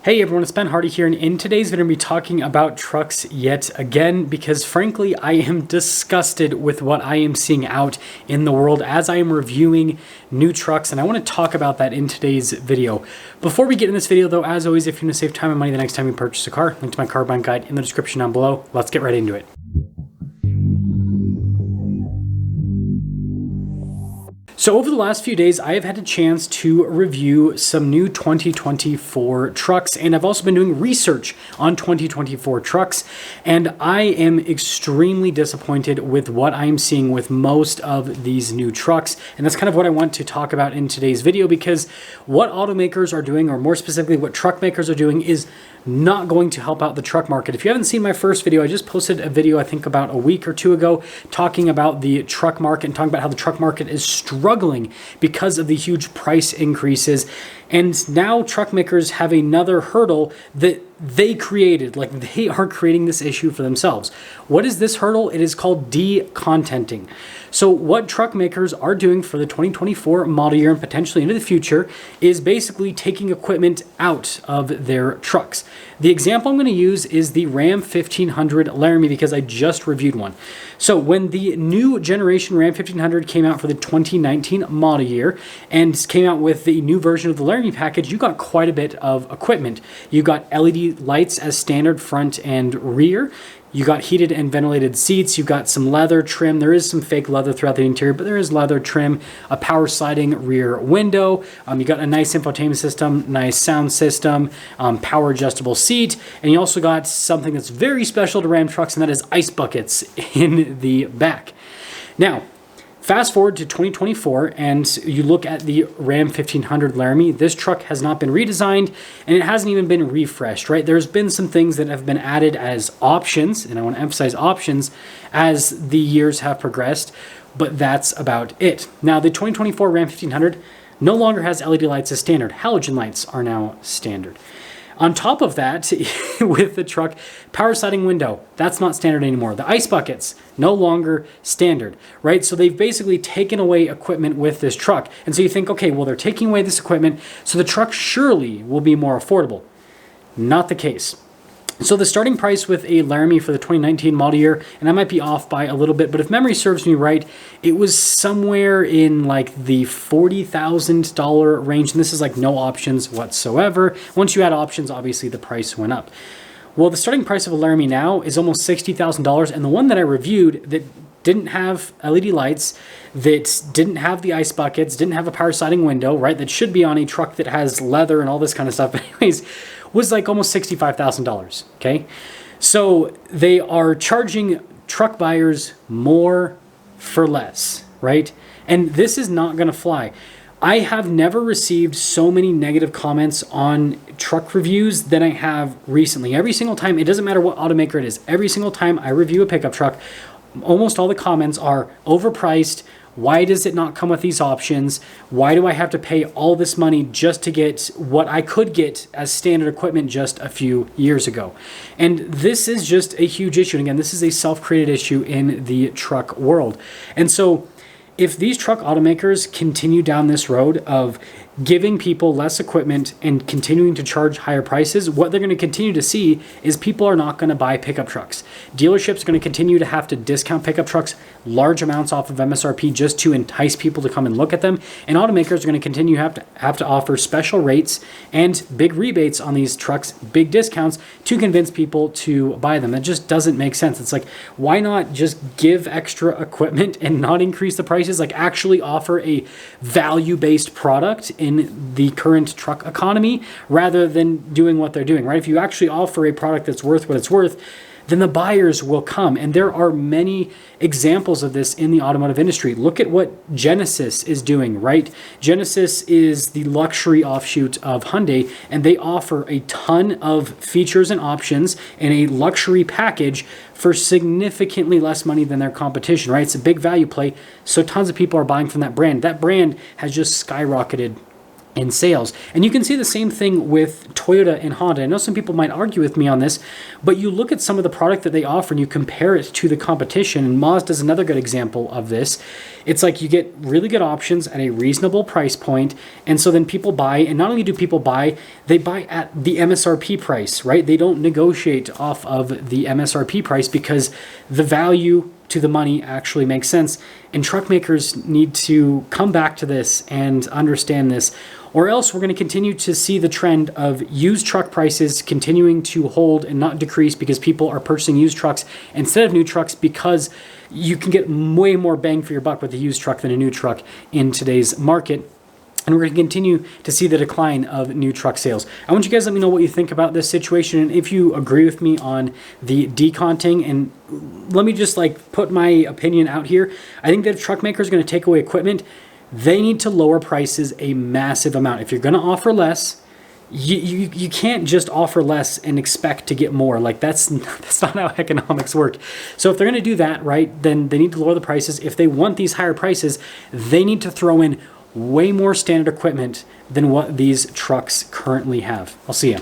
Hey everyone, it's Ben Hardy here, and in today's video, I'm going to be talking about trucks yet again because frankly, I am disgusted with what I am seeing out in the world as I am reviewing new trucks, and I want to talk about that in today's video. Before we get in this video though, as always, if you want to save time and money the next time you purchase a car, link to my car buying guide in the description down below. Let's get right into it. So over the last few days, I have had a chance to review some new 2024 trucks, and I've also been doing research on 2024 trucks, and I am extremely disappointed with what I'm seeing with most of these new trucks, and that's kind of what I want to talk about in today's video, because what automakers are doing, or more specifically what truck makers are doing, is not going to help out the truck market. If you haven't seen my first video, I just posted a video I think about a week or two ago talking about the truck market and talking about how the truck market is struggling because of the huge price increases. And now truck makers have another hurdle that they created, like they are creating this issue for themselves. What is this hurdle? It is called DEC Contenting. So what truck makers are doing for the 2024 model year and potentially into the future is basically taking equipment out of their trucks. The example I'm going to use is the Ram 1500 Laramie because I just reviewed one. So when the new generation Ram 1500 came out for the 2019 model year and came out with the new version of the Laramie package, you got quite a bit of equipment. You got LED lights as standard front and rear. You got heated and ventilated seats. You've got some leather trim. There is some fake leather throughout the interior, but there is leather trim, a power sliding rear window. You got a nice infotainment system, nice sound system, power adjustable seat, and you also got something that's very special to Ram trucks, and that is ice buckets in the back. Now, fast forward to 2024 and you look at the Ram 1500 Laramie. This truck has not been redesigned and it hasn't even been refreshed, right? There's been some things that have been added as options, and I want to emphasize options, as the years have progressed, but that's about it. Now, the 2024 Ram 1500 no longer has LED lights as standard. Halogen lights are now standard. On top of that, with the truck, power sliding window, that's not standard anymore. The ice buckets, no longer standard, right? So they've basically taken away equipment with this truck. And so you think, okay, well, they're taking away this equipment, so the truck surely will be more affordable. Not the case. So the starting price with a Laramie for the 2019 model year, and I might be off by a little bit, but if memory serves me right, it was somewhere in like the $40,000 range, and this is like no options whatsoever. Once you add options, obviously the price went up. Well, the starting price of a Laramie now is almost $60,000, and the one that I reviewed that didn't have LED lights, that didn't have the ice buckets, didn't have a power sliding window, right, that should be on a truck that has leather and all this kind of stuff, but anyways, was like almost $65,000, okay? So they are charging truck buyers more for less, right? And this is not gonna fly. I have never received so many negative comments on truck reviews than I have recently. Every single time, it doesn't matter what automaker it is, every single time I review a pickup truck, almost all the comments are overpriced. Why does it not come with these options? Why do I have to pay all this money just to get what I could get as standard equipment just a few years ago? And this is just a huge issue. And again, this is a self-created issue in the truck world. And so if these truck automakers continue down this road of giving people less equipment and continuing to charge higher prices, what they're going to continue to see is people are not going to buy pickup trucks. Dealerships are going to continue to have to discount pickup trucks large amounts off of MSRP just to entice people to come and look at them. And automakers are going to continue to have to offer special rates and big rebates on these trucks, big discounts to convince people to buy them. That just doesn't make sense. It's like, why not just give extra equipment and not increase the prices? Like actually offer a value-based product in the current truck economy rather than doing what they're doing, right? If you actually offer a product that's worth what it's worth, then the buyers will come. And there are many examples of this in the automotive industry. Look at what Genesis is doing, right? Genesis is the luxury offshoot of Hyundai, and they offer a ton of features and options in a luxury package for significantly less money than their competition, right? It's a big value play, so tons of people are buying from that brand. That brand has just skyrocketed in sales. And you can see the same thing with Toyota and Honda. I know some people might argue with me on this, but you look at some of the product that they offer and you compare it to the competition, and Mazda is another good example of this. It's like you get really good options at a reasonable price point, and so then people buy, and not only do people buy, they buy at the MSRP price, right? They don't negotiate off of the MSRP price because the value to the money actually makes sense. And truck makers need to come back to this and understand this, or else we're going to continue to see the trend of used truck prices continuing to hold and not decrease because people are purchasing used trucks instead of new trucks, because you can get way more bang for your buck with a used truck than a new truck in today's market. And we're going to continue to see the decline of new truck sales. I want you guys to let me know what you think about this situation, and if you agree with me on the deconting. And let me just like put my opinion out here. I think that if truck makers are going to take away equipment, they need to lower prices a massive amount. If you're going to offer less, you can't just offer less and expect to get more. Like that's not how economics work. So if they're going to do that, right, then they need to lower the prices. If they want these higher prices, they need to throw in way more standard equipment than what these trucks currently have. I'll see you.